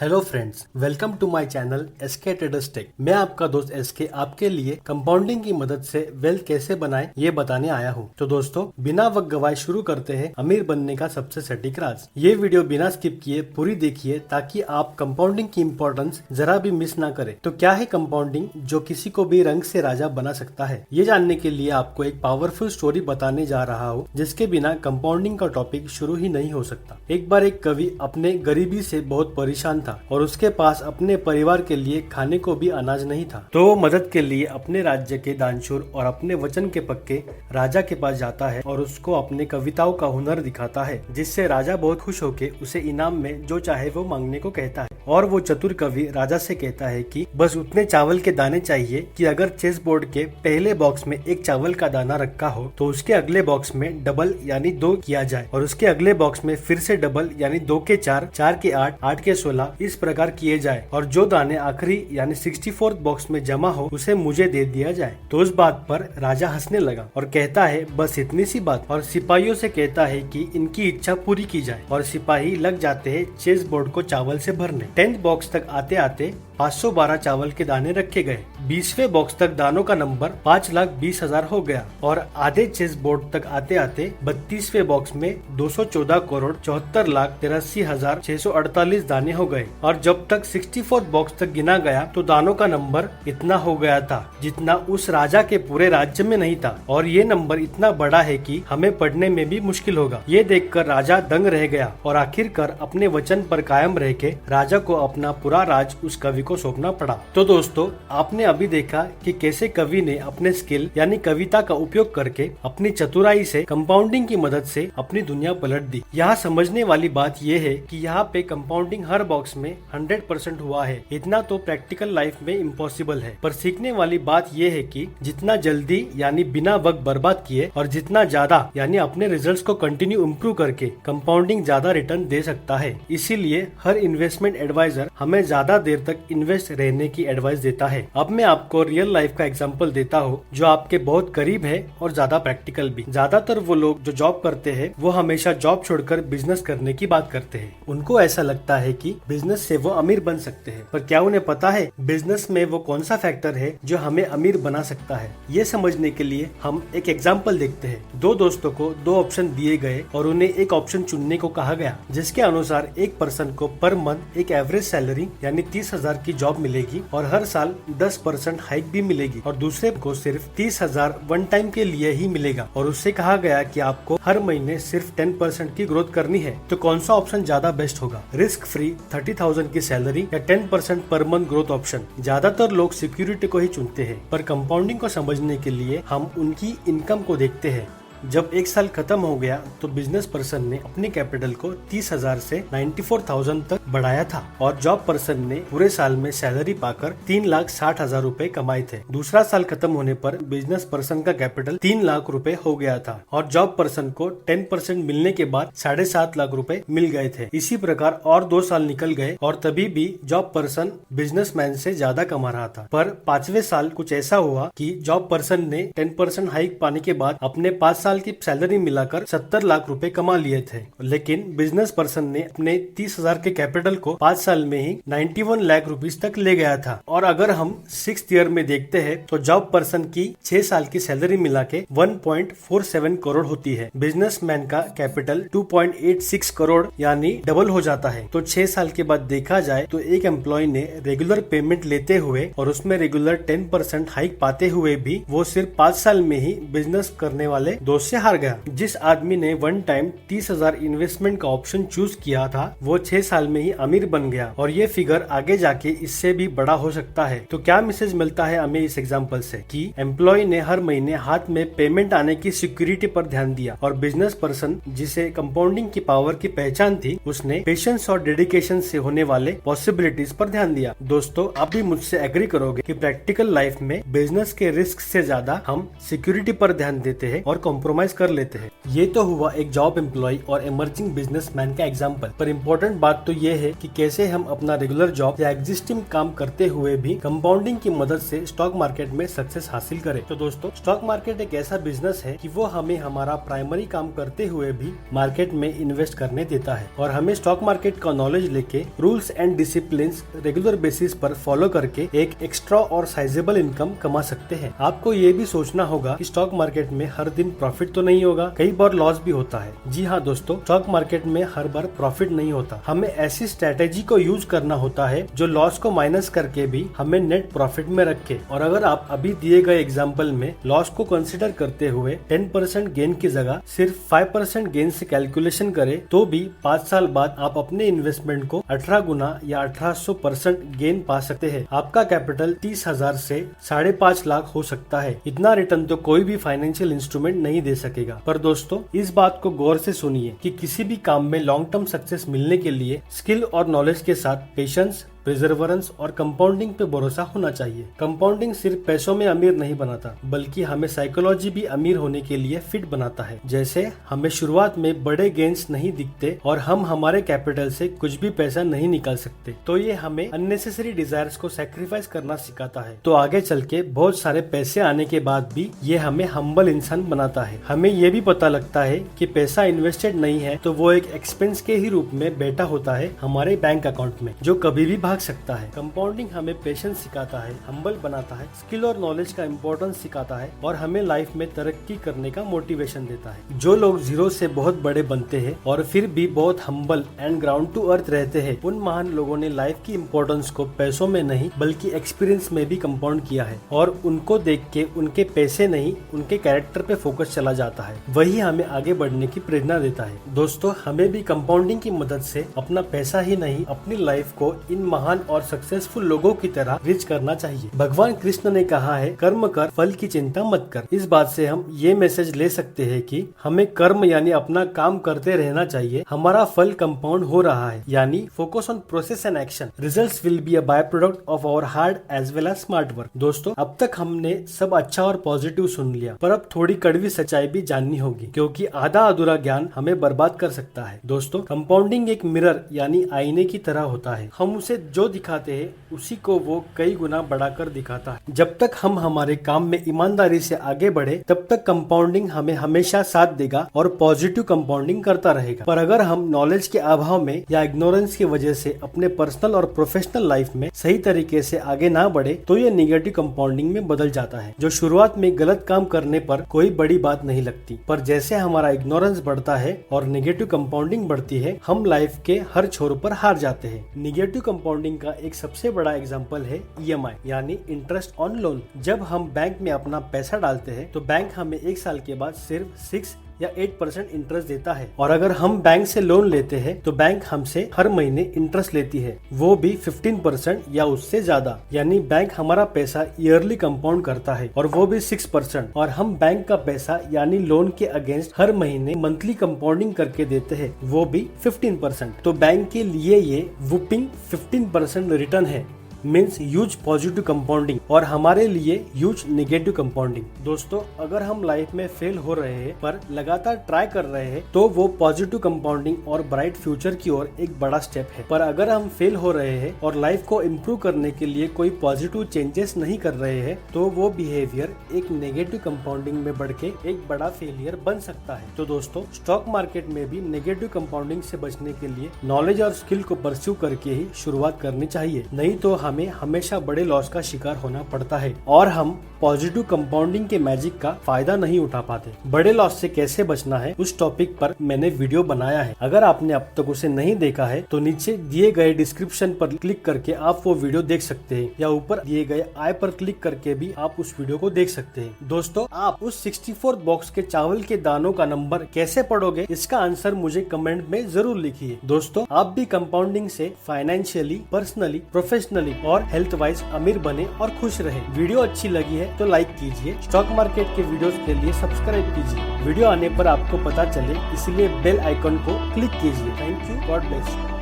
Hello friends, welcome to my channel SK traders tech. मैं आपका दोस्त एसके आपके लिए कंपाउंडिंग की मदद से वेल्थ कैसे बनाएं ये बताने आया हूँ। तो दोस्तों, बिना वक्त गवाए शुरू करते हैं अमीर बनने का सबसे सटीक राज। ये वीडियो बिना स्किप किए पूरी देखिए ताकि आप कंपाउंडिंग की इम्पोर्टेंस जरा भी मिस ना करें। तो क्या है कंपाउंडिंग जो किसी को भी रंग से राजा बना सकता है? ये जानने के लिए आपको एक पावरफुल स्टोरी बताने जा रहा हूँ जिसके बिना कंपाउंडिंग का टॉपिक शुरू ही नहीं हो सकता। एक बार एक कवि अपने गरीबी से बहुत परेशान था और उसके पास अपने परिवार के लिए खाने को भी अनाज नहीं था। तो वो मदद के लिए अपने राज्य के दानशूर और अपने वचन के पक्के राजा के पास जाता है और उसको अपने कविताओं का हुनर दिखाता है, जिससे राजा बहुत खुश होकर उसे इनाम में जो चाहे वो मांगने को कहता है। और वो चतुर कवि राजा से कहता है कि बस उतने चावल के दाने चाहिए कि अगर चेस बोर्ड के पहले बॉक्स में एक चावल का दाना रखा हो तो उसके अगले बॉक्स में डबल यानी 2 किया जाए और उसके अगले बॉक्स में फिर से डबल यानी 2 के 4, 4 के 8, 8 के 16 इस प्रकार किए जाए और जो दाने आखिरी यानी 64th बॉक्स में जमा हो उसे मुझे दे दिया जाए। तो उस बात पर राजा हंसने लगा और कहता है बस इतनी सी बात, और सिपाहियों से कहता है कि इनकी इच्छा पूरी की जाए और सिपाही लग जाते हैं चेस बोर्ड को चावल से भरने। 10th बॉक्स तक आते आते 512 चावल के दाने रखे गए। 20वें बॉक्स तक दानों का नंबर 5,20,000 हो गया और आधे चेस बोर्ड तक आते आते 32वें बॉक्स में 214 करोड़ 74,83,648 दाने हो गए। और जब तक 64th बॉक्स तक गिना गया तो दानों का नंबर इतना हो गया था जितना उस राजा के पूरे राज्य में नहीं था। और ये नंबर इतना बड़ा है कि हमें पढ़ने में भी मुश्किल होगा। ये देखकर राजा दंग रह गया और आखिरकार अपने वचन पर कायम रह के राजा को अपना पूरा राज उस कवि को सौंपना पड़ा। तो दोस्तों, आपने अभी देखा कि कैसे कवि ने अपने स्किल यानी कविता का उपयोग करके अपनी चतुराई से कंपाउंडिंग की मदद से अपनी दुनिया पलट दी। यहाँ समझने वाली बात यह है कि यहाँ पे कंपाउंडिंग हर बॉक्स में 100% हुआ है। इतना तो प्रैक्टिकल लाइफ में इम्पॉसिबल है, पर सीखने वाली बात यह है कि जितना जल्दी यानी बिना वक्त बर्बाद किए और जितना ज्यादा यानी अपने रिजल्ट्स को कंटिन्यू इम्प्रूव करके कंपाउंडिंग ज्यादा रिटर्न दे सकता है। इसीलिए हर इन्वेस्टमेंट एडवाइजर हमें ज्यादा देर तक इन्वेस्ट रहने की एडवाइस देता है। अब मैं आपको रियल लाइफ का एग्जांपल देता हूँ जो आपके बहुत करीब है और ज्यादा प्रैक्टिकल भी। ज्यादातर वो लोग जो जॉब करते हैं वो हमेशा जॉब छोड़कर बिजनेस करने की बात करते हैं। उनको ऐसा लगता है कि बिजनेस से वो अमीर बन सकते हैं, पर क्या उन्हें पता है बिजनेस में वो कौन सा फैक्टर है जो हमें अमीर बना सकता है? ये समझने के लिए हम एक एग्जाम्पल देखते हैं। दो दोस्तों को 2 ऑप्शन दिए गए और उन्हें एक ऑप्शन चुनने को कहा गया जिसके अनुसार एक पर्सन को पर मंथ एक एवरेज सैलरी यानी 30,000 की जॉब मिलेगी और हर साल 10% हाइक भी मिलेगी, और दूसरे को सिर्फ 30,000 वन टाइम के लिए ही मिलेगा और उससे कहा गया कि आपको हर महीने सिर्फ 10% की ग्रोथ करनी है। तो कौन सा ऑप्शन ज्यादा बेस्ट होगा? रिस्क फ्री 30,000 की सैलरी या 10% पर मंथ ग्रोथ ऑप्शन? ज्यादातर लोग सिक्योरिटी को ही चुनते हैं, पर कंपाउंडिंग को समझने के लिए हम उनकी इनकम को देखते हैं। जब 1 साल खत्म हो गया तो बिजनेस पर्सन ने अपने कैपिटल को 30,000 से 94,000 तक बढ़ाया था और जॉब पर्सन ने पूरे साल में सैलरी पाकर 3,60,000 रूपए कमाए थे। दूसरा साल खत्म होने पर बिजनेस पर्सन का कैपिटल 3 लाख रूपए हो गया था और जॉब पर्सन को 10% मिलने के बाद 7.5 लाख रूपए मिल गए थे। इसी प्रकार और 2 साल निकल गए और तभी भी जॉब पर्सन बिजनेसमैन से ज्यादा कमा रहा था। पर 5वें साल कुछ ऐसा हुआ कि जॉब पर्सन ने 10% हाइक पाने के बाद अपने 5 साल की सैलरी मिलाकर 70 लाख रुपए कमा लिए थे, लेकिन बिजनेस पर्सन ने अपने 30,000 के कैपिटल को 5 साल में ही 91 लाख रुपीस तक ले गया था। और अगर हम 6th ईयर में देखते हैं तो जॉब पर्सन की 6 साल की सैलरी मिला के 1.47 करोड़ होती है। बिजनेसमैन का कैपिटल 2.86 करोड़ यानी डबल हो जाता है। तो 6 साल के बाद देखा जाए तो एक एम्प्लॉय ने रेगुलर पेमेंट लेते हुए और उसमें रेगुलर 10% हाइक पाते हुए भी वो सिर्फ 5 साल में ही बिजनेस करने वाले दोस्त से हार गया। जिस आदमी ने वन टाइम 30,000 इन्वेस्टमेंट का ऑप्शन चूज किया था वो 6 साल में ही अमीर बन गया और ये फिगर आगे जाके इससे भी बड़ा हो सकता है। तो क्या मैसेज मिलता है हमें इस एग्जांपल से? कि एम्प्लॉय ने हर महीने हाथ में पेमेंट आने की सिक्योरिटी पर ध्यान दिया और बिजनेस पर्सन जिसे कंपाउंडिंग की पावर की पहचान थी उसने पेशेंस और डेडिकेशन से होने वाले पॉसिबिलिटीज पर ध्यान दिया। दोस्तों, आप भी मुझसे एग्री करोगे कि प्रैक्टिकल लाइफ में बिजनेस के रिस्क से ज्यादा हम सिक्योरिटी पर ध्यान देते हैं और कॉम्प्रोमाइज कॉम्प्रोमाइज कर लेते हैं। ये तो हुआ एक जॉब एम्प्लॉय और इमर्जिंग बिजनेसमैन का एग्जांपल, पर इम्पोर्टेंट बात तो ये है कि कैसे हम अपना रेगुलर जॉब या एग्जिस्टिंग काम करते हुए भी कंपाउंडिंग की मदद से स्टॉक मार्केट में सक्सेस हासिल करें। तो दोस्तों, स्टॉक मार्केट एक ऐसा बिजनेस है कि वो हमें हमारा प्राइमरी काम करते हुए भी मार्केट में इन्वेस्ट करने देता है और हमें स्टॉक मार्केट का नॉलेज लेके rules and discipline regular basis पर फॉलो करके एक एक्स्ट्रा और साइजेबल इनकम कमा सकते हैं। आपको ये भी सोचना होगा कि स्टॉक मार्केट में हर दिन प्रॉफिट तो नहीं होगा, कई बार लॉस भी होता है। जी हाँ दोस्तों, स्टॉक मार्केट में हर बार प्रॉफिट नहीं होता। हमें ऐसी स्ट्रेटेजी को यूज करना होता है जो लॉस को माइनस करके भी हमें नेट प्रॉफिट में रखे। और अगर आप अभी दिए गए एग्जाम्पल में लॉस को कंसिडर करते हुए 10% गेन की जगह सिर्फ 5% गेन से कैलकुलेशन करें तो भी 5 साल बाद आप अपने इन्वेस्टमेंट को 18 गुना या 1800% गेन पा सकते हैं। आपका कैपिटल 30,000 से 5.5 लाख हो सकता है। इतना रिटर्न तो कोई भी फाइनेंशियल इंस्ट्रूमेंट नहीं दे सकेगा। पर दोस्तों, इस बात को गौर से सुनिए कि किसी भी काम में लॉन्ग टर्म सक्सेस मिलने के लिए स्किल और नॉलेज के साथ पेशेंस, प्रिजर्वेरेंस और कंपाउंडिंग पे भरोसा होना चाहिए। कंपाउंडिंग सिर्फ पैसों में अमीर नहीं बनाता, बल्कि हमें साइकोलॉजी भी अमीर होने के लिए फिट बनाता है। जैसे हमें शुरुआत में बड़े गेन्स नहीं दिखते और हम हमारे कैपिटल से कुछ भी पैसा नहीं निकाल सकते, तो ये हमें अननेसेसरी डिजायर्स को सैक्रिफाइस करना सिखाता है। तो आगे चल के बहुत सारे पैसे आने के बाद भी ये हमें हम्बल इंसान बनाता है। हमें ये भी पता लगता है कि पैसा इन्वेस्टेड नहीं है तो वो एक एक्सपेंस के ही रूप में बैठा होता है हमारे बैंक अकाउंट में, जो कभी भी भाग सकता है। कंपाउंडिंग हमें पेशेंस सिखाता है, हम्बल बनाता है, स्किल और नॉलेज का इम्पोर्टेंस सिखाता है और हमें लाइफ में तरक्की करने का मोटिवेशन देता है। जो लोग जीरो से बहुत बड़े बनते हैं और फिर भी बहुत humble and ground to earth रहते हैं, उन महान लोगों ने लाइफ की इम्पोर्टेंस को पैसों में नहीं बल्कि एक्सपीरियंस में भी कंपाउंड किया है और उनको देख के उनके पैसे नहीं उनके कैरेक्टर पे फोकस चला जाता है। वही हमें आगे बढ़ने की प्रेरणा देता है। दोस्तों, हमें भी कंपाउंडिंग की मदद से अपना पैसा ही नहीं अपनी लाइफ को इन महान और सक्सेसफुल लोगों की तरह रिच करना चाहिए। भगवान कृष्ण ने कहा है, कर्म कर, फल की चिंता मत कर। इस बात से हम ये मैसेज ले सकते हैं कि हमें कर्म यानी अपना काम करते रहना चाहिए। हमारा फल कंपाउंड हो रहा है, यानी focus on process and action. Results will be a by product of our hard as well as smart work. दोस्तों, अब तक हमने सब अच्छा और पॉजिटिव सुन लिया, पर अब थोड़ी कड़वी सच्चाई भी जाननी होगी, क्योंकि आधा अधूरा ज्ञान हमें बर्बाद कर सकता है। दोस्तों, कंपाउंडिंग एक मिरर यानी आईने की तरह होता है। हम उसे जो दिखाते हैं उसी को वो कई गुना बढ़ाकर दिखाता है। जब तक हम हमारे काम में ईमानदारी से आगे बढ़े, तब तक कंपाउंडिंग हमें हमेशा साथ देगा और पॉजिटिव कंपाउंडिंग करता रहेगा। पर अगर हम नॉलेज के अभाव में या इग्नोरेंस की वजह से अपने पर्सनल और प्रोफेशनल लाइफ में सही तरीके से आगे ना बढ़े, तो ये निगेटिव कंपाउंडिंग में बदल जाता है, जो शुरुआत में गलत काम करने पर कोई बड़ी बात नहीं लगती, पर जैसे हमारा इग्नोरेंस बढ़ता है और निगेटिव कंपाउंडिंग बढ़ती है, हम लाइफ के हर छोर पर हार जाते हैं। निगेटिव कंपाउंडिंग का एक सबसे बड़ा एग्जांपल है EMI यानी इंटरेस्ट ऑन लोन। जब हम बैंक में अपना पैसा डालते हैं तो बैंक हमें 1 साल के बाद सिर्फ 6 या 8% इंटरेस्ट देता है, और अगर हम बैंक से लोन लेते हैं तो बैंक हमसे हर महीने इंटरेस्ट लेती है, वो भी 15% या उससे ज्यादा। यानी बैंक हमारा पैसा ईयरली कंपाउंड करता है और वो भी 6%, और हम बैंक का पैसा यानी लोन के अगेंस्ट हर महीने मंथली कंपाउंडिंग करके देते हैं, वो भी 15%। तो बैंक के लिए ये वुपिंग 15% रिटर्न है, मीन्स ह्यूज पॉजिटिव कंपाउंडिंग, और हमारे लिए ह्यूज नेगेटिव कंपाउंडिंग। दोस्तों, अगर हम लाइफ में फेल हो रहे हैं पर लगातार ट्राई कर रहे हैं तो वो पॉजिटिव कंपाउंडिंग और ब्राइट फ्यूचर की ओर एक बड़ा स्टेप है। पर अगर हम फेल हो रहे हैं और लाइफ को इम्प्रूव करने के लिए कोई पॉजिटिव चेंजेस नहीं कर रहे हैं, तो वो बिहेवियर एक नेगेटिव कंपाउंडिंग में बढ़ के एक बड़ा फेलियर बन सकता है। तो दोस्तों, स्टॉक मार्केट में भी नेगेटिव कंपाउंडिंग से बचने के लिए नॉलेज और स्किल को परस्यू करके ही शुरुआत करनी चाहिए, नहीं तो हमें हमेशा बड़े लॉस का शिकार होना पड़ता है और हम पॉजिटिव कंपाउंडिंग के मैजिक का फायदा नहीं उठा पाते। बड़े लॉस से कैसे बचना है, उस टॉपिक पर मैंने वीडियो बनाया है। अगर आपने अब तक उसे नहीं देखा है तो नीचे दिए गए डिस्क्रिप्शन पर क्लिक करके आप वो वीडियो देख सकते हैं, या ऊपर दिए गए आई पर क्लिक करके भी आप उस वीडियो को देख सकते हैं। दोस्तों, आप उस 64 बॉक्स के चावल के दानों का नंबर कैसे पढ़ोगे, इसका आंसर मुझे कमेंट में जरूर लिखिए। दोस्तों, आप भी कंपाउंडिंग से फाइनेंशियली, पर्सनली, प्रोफेशनली और हेल्थ वाइज अमीर बने और खुश रहे। वीडियो अच्छी लगी है तो लाइक कीजिए, स्टॉक मार्केट के वीडियोस के लिए सब्सक्राइब कीजिए, वीडियो आने पर आपको पता चले इसलिए बेल आइकन को क्लिक कीजिए। Thank you, God bless.